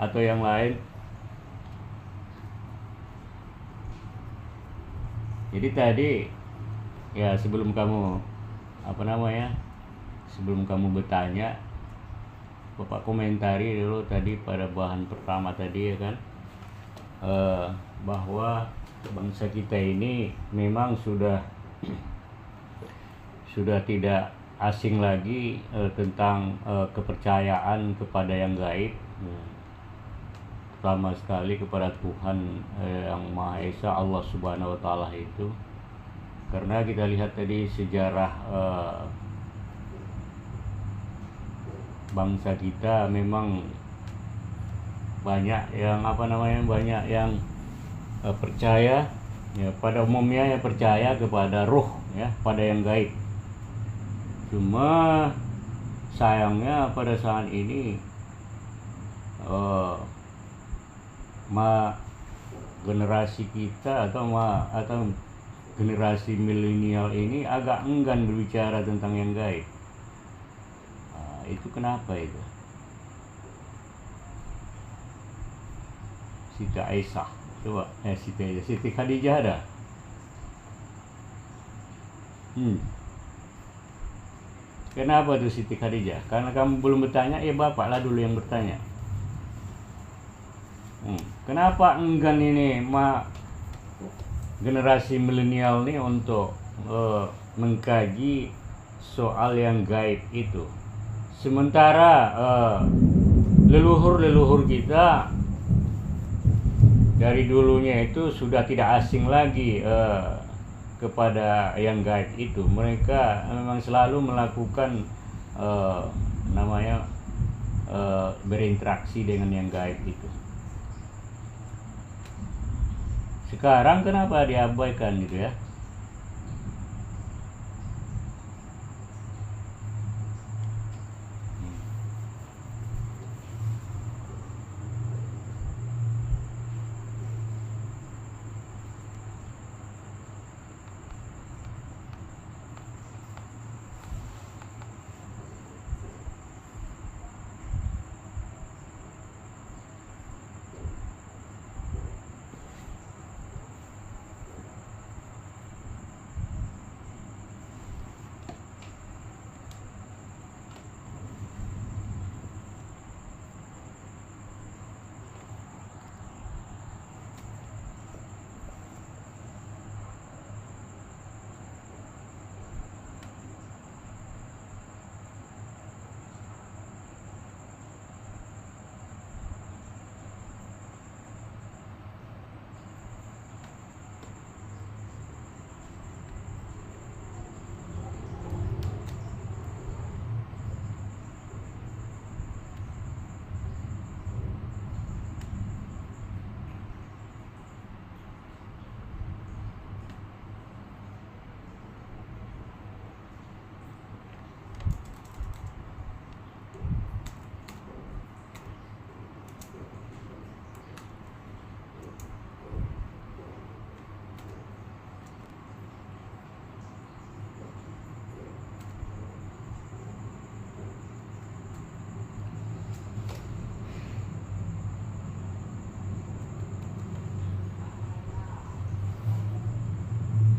atau yang lain. Jadi tadi ya sebelum kamu sebelum kamu bertanya, Bapak komentari dulu tadi pada bahan pertama tadi ya kan, bahwa bangsa kita ini memang sudah tidak asing lagi tentang kepercayaan kepada yang gaib, pertama sekali kepada Tuhan yang Maha Esa, Allah Subhanahu wa Ta'ala itu. Karena kita lihat tadi sejarah bangsa kita memang banyak yang percaya ya, pada umumnya ya percaya kepada roh ya, pada yang gaib. Cuma sayangnya pada saat ini generasi kita atau generasi milenial ini agak enggan berbicara tentang yang gaib. Itu kenapa itu? Siti Aisyah, coba Siti Khadijah ada? Kenapa tuh Siti Khadijah? Karena kamu belum bertanya, ya bapaklah dulu yang bertanya. Kenapa enggan ini generasi milenial nih untuk mengkaji soal yang gaib itu? Sementara leluhur kita dari dulunya itu sudah tidak asing lagi kepada yang gaib itu. Mereka memang selalu melakukan berinteraksi dengan yang gaib itu. Sekarang kenapa diabaikan gitu ya?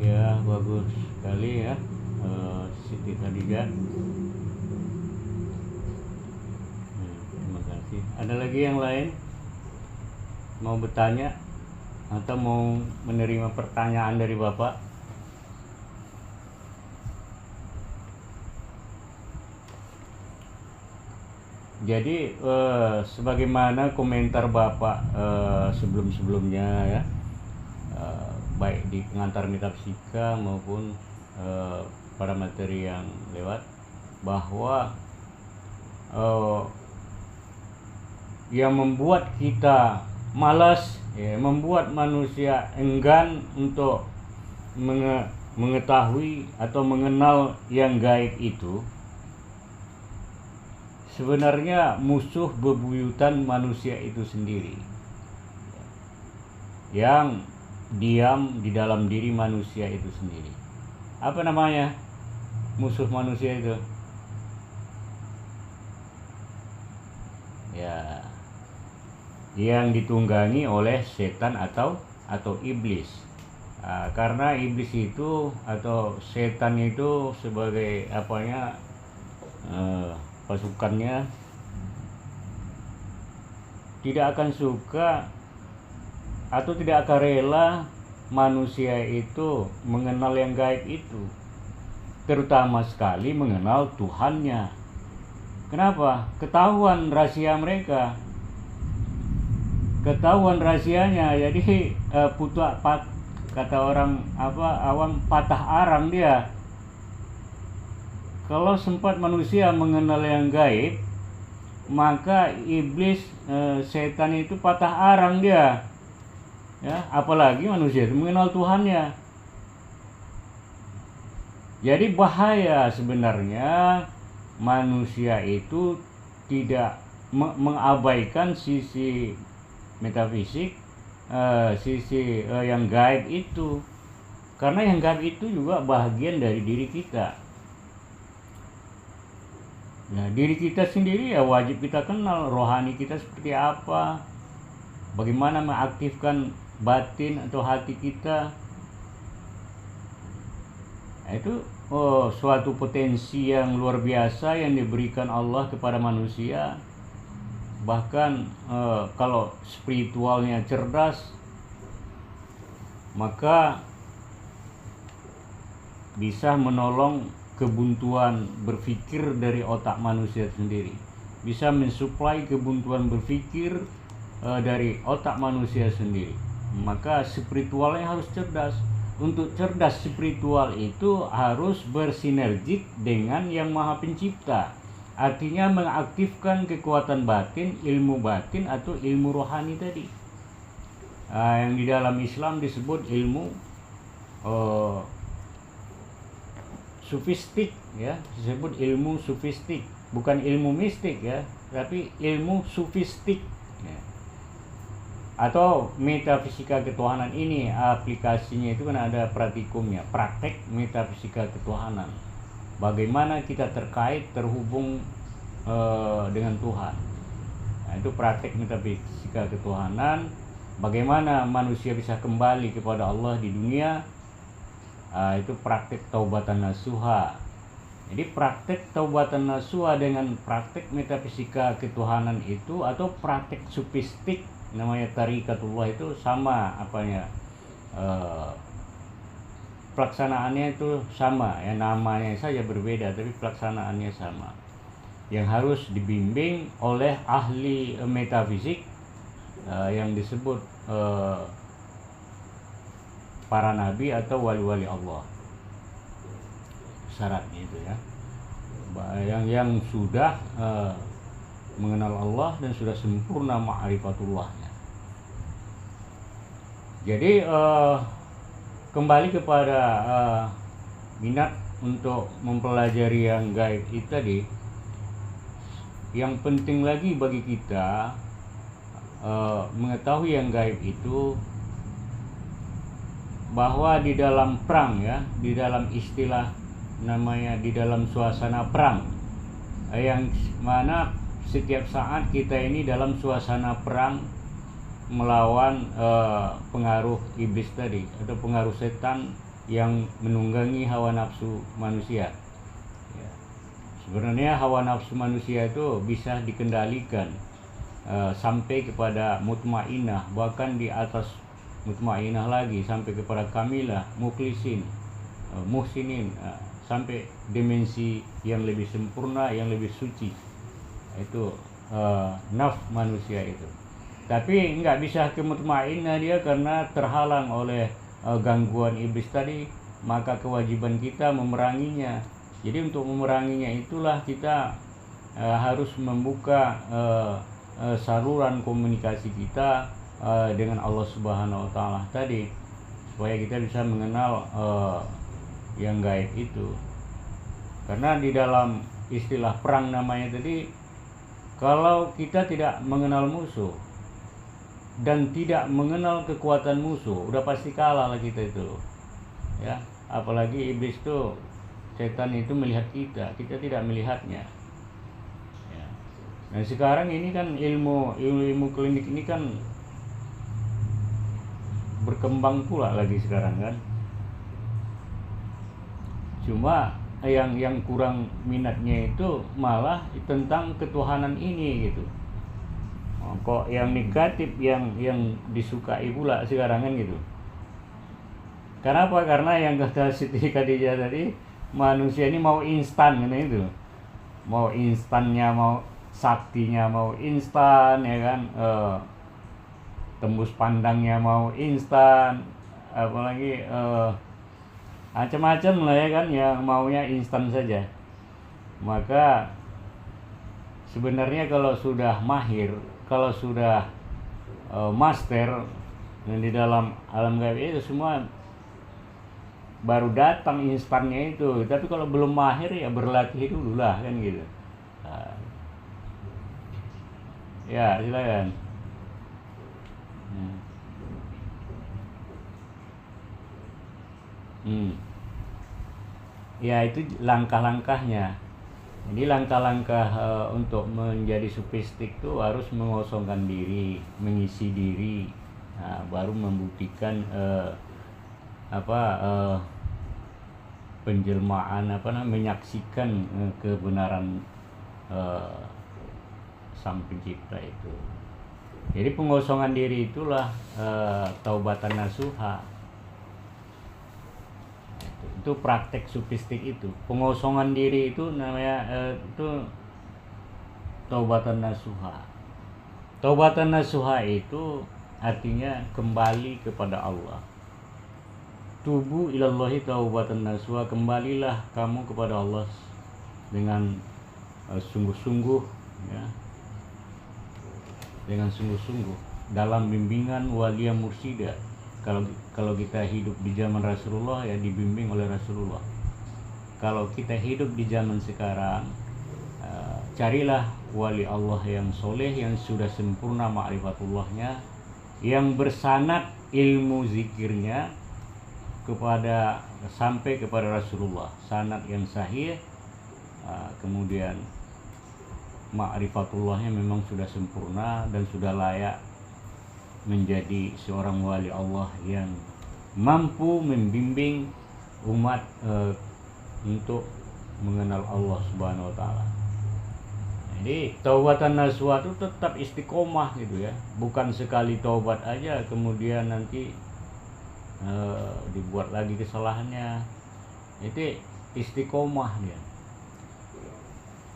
Ya, bagus sekali ya Siti Khadijah. Terima kasih. Ada lagi yang lain mau bertanya atau mau menerima pertanyaan dari Bapak? Jadi sebagaimana komentar Bapak sebelum-sebelumnya ya, baik di pengantar metafisika maupun pada materi yang lewat, bahwa yang membuat kita malas, membuat manusia enggan untuk mengetahui atau mengenal yang gaib itu, sebenarnya musuh bebuyutan manusia itu sendiri, yang diam di dalam diri manusia itu sendiri. Apa namanya musuh manusia itu? Ya, yang ditunggangi oleh setan atau iblis. Karena iblis itu atau setan itu sebagai pasukannya tidak akan suka atau tidak akan rela manusia itu mengenal yang gaib itu, terutama sekali mengenal Tuhannya. Kenapa? Ketahuan rahasia mereka, ketahuan rahasianya. Jadi kata orang awam, patah arang dia. Kalau sempat manusia mengenal yang gaib, maka iblis, setan itu patah arang dia. Ya, apalagi manusia itu mengenal Tuhannya. Jadi bahaya sebenarnya manusia itu tidak mengabaikan sisi metafisik, sisi yang gaib itu. Karena yang gaib itu juga bagian dari diri kita. Nah, diri kita sendiri ya wajib kita kenal rohani kita seperti apa, bagaimana mengaktifkan batin atau hati kita. Nah, itu suatu potensi yang luar biasa yang diberikan Allah kepada manusia. Bahkan kalau spiritualnya cerdas, maka bisa menolong kebuntuan berpikir dari otak manusia sendiri, bisa mensuplai kebuntuan berpikir dari otak manusia sendiri. Maka spiritualnya harus cerdas. Untuk cerdas spiritual itu harus bersinergik dengan yang Maha Pencipta. Artinya mengaktifkan kekuatan batin, ilmu batin atau ilmu rohani tadi. Yang di dalam Islam disebut ilmu sufistik, ya, disebut ilmu sufistik, bukan ilmu mistik ya, tapi ilmu sufistik ya. Atau metafisika ketuhanan ini aplikasinya itu kan ada praktikumnya, praktek metafisika ketuhanan. Bagaimana kita terhubung dengan Tuhan. Nah, itu praktek metafisika ketuhanan. Bagaimana manusia bisa kembali kepada Allah di dunia. Itu praktek taubatan nasuha. Jadi praktek taubatan nasuha dengan praktek metafisika ketuhanan itu, atau praktek sufistik namanya tarikatullah, itu sama pelaksanaannya itu sama ya, namanya saja berbeda tapi pelaksanaannya sama, yang harus dibimbing oleh ahli metafisik yang disebut para nabi atau wali-wali Allah. Syaratnya itu ya, yang sudah mengenal Allah dan sudah sempurna ma'rifatullahnya. Jadi kembali kepada minat untuk mempelajari yang gaib itu tadi. Yang penting lagi bagi kita mengetahui yang gaib itu, bahwa di dalam perang ya, di dalam istilah namanya di dalam suasana perang, yang mana setiap saat kita ini dalam suasana perang melawan pengaruh iblis tadi atau pengaruh setan yang menunggangi hawa nafsu manusia. Ya. Sebenarnya hawa nafsu manusia itu bisa dikendalikan sampai kepada mutmainah, bahkan di atas mutmainah lagi sampai kepada kamilah, muklisin, muhsinin, sampai dimensi yang lebih sempurna, yang lebih suci. Itu nafs manusia itu. Tapi nggak bisa ke mutmainah dia karena terhalang oleh gangguan iblis tadi, maka kewajiban kita memeranginya. Jadi untuk memeranginya itulah kita harus membuka saluran komunikasi kita dengan Allah Subhanahu wa Ta'ala tadi, supaya kita bisa mengenal yang gaib itu. Karena di dalam istilah perang namanya tadi, kalau kita tidak mengenal musuh dan tidak mengenal kekuatan musuh, udah pasti kalah lah kita itu ya. Apalagi iblis tuh, setan itu melihat kita tidak melihatnya ya. Nah sekarang ini kan ilmu klinik ini kan berkembang pula lagi sekarang kan. Cuma yang kurang minatnya itu malah tentang ketuhanan ini gitu. Kok yang negatif yang disukai pula sekarang kan gitu. Kenapa? Karena yang kata Siti Khadijah tadi, manusia ini mau instan gitu itu. Mau instannya, mau saktinya mau instan ya kan. Tembus pandangnya mau instan, apalagi macam-macam lah ya kan, yang maunya instan saja. Maka sebenarnya kalau sudah mahir, kalau sudah master dan di dalam alam gaib itu semua baru datang instannya itu. Tapi kalau belum mahir ya berlatih dulu lah kan gitu. Ya silakan. Ya itu langkah-langkahnya. Jadi langkah-langkah untuk menjadi sufistik itu harus mengosongkan diri, mengisi diri, baru membuktikan penjelmaan menyaksikan kebenaran Sang Pencipta itu. Jadi pengosongan diri itulah taubatan nasuha. Itu praktek sufistik itu. Pengosongan diri itu namanya itu taubatan nasuha. Taubatan nasuha itu artinya kembali kepada Allah. Tubu ilallahi taubatan nasuha, kembalilah kamu kepada Allah dengan sungguh-sungguh ya. Dengan sungguh-sungguh dalam bimbingan walia mursida. Kalau kita hidup di zaman Rasulullah ya dibimbing oleh Rasulullah. Kalau kita hidup di zaman sekarang, carilah wali Allah yang soleh, yang sudah sempurna ma'rifatullahnya, yang bersanad ilmu zikirnya sampai kepada Rasulullah, sanad yang sahih, kemudian ma'rifatullahnya memang sudah sempurna dan sudah layak menjadi seorang wali Allah yang mampu membimbing umat untuk mengenal Allah Subhanahu wa taala. Jadi taubatan nasuha itu tetap istiqomah gitu ya. Bukan sekali taubat aja kemudian nanti dibuat lagi kesalahannya. Itu istiqomah dia.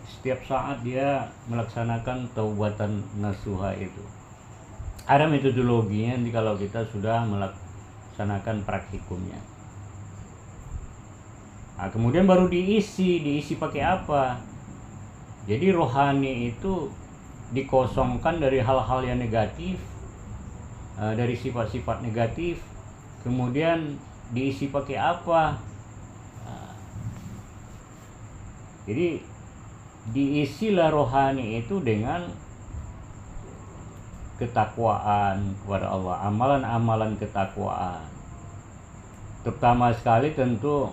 Setiap saat dia melaksanakan taubatan nasuha itu. Ada metodologinya nanti kalau kita sudah melaksanakan praktikumnya. Nah, kemudian baru diisi pakai apa? Jadi rohani itu dikosongkan dari hal-hal yang negatif, dari sifat-sifat negatif, kemudian diisi pakai apa? Jadi diisilah rohani itu dengan ketakwaan kepada Allah, amalan-amalan ketakwaan. Terutama sekali tentu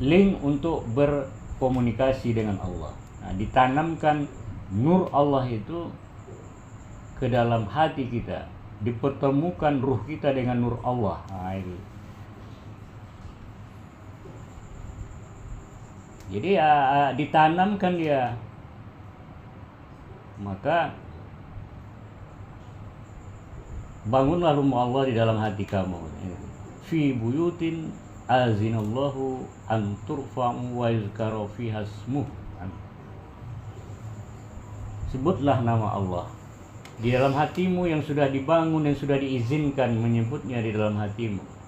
link untuk berkomunikasi dengan Allah. Nah, ditanamkan nur Allah itu ke dalam hati kita, dipertemukan ruh kita dengan nur Allah. Nah, itu. Jadi ditanamkan dia. Maka bangunlah rumah Allah di dalam hati kamu. Fi buyutin azinallahu an turfa'u wa yuzkara fiha ismuh. Sebutlah nama Allah di dalam hatimu yang sudah dibangun, yang sudah diizinkan menyebutnya di dalam hatimu.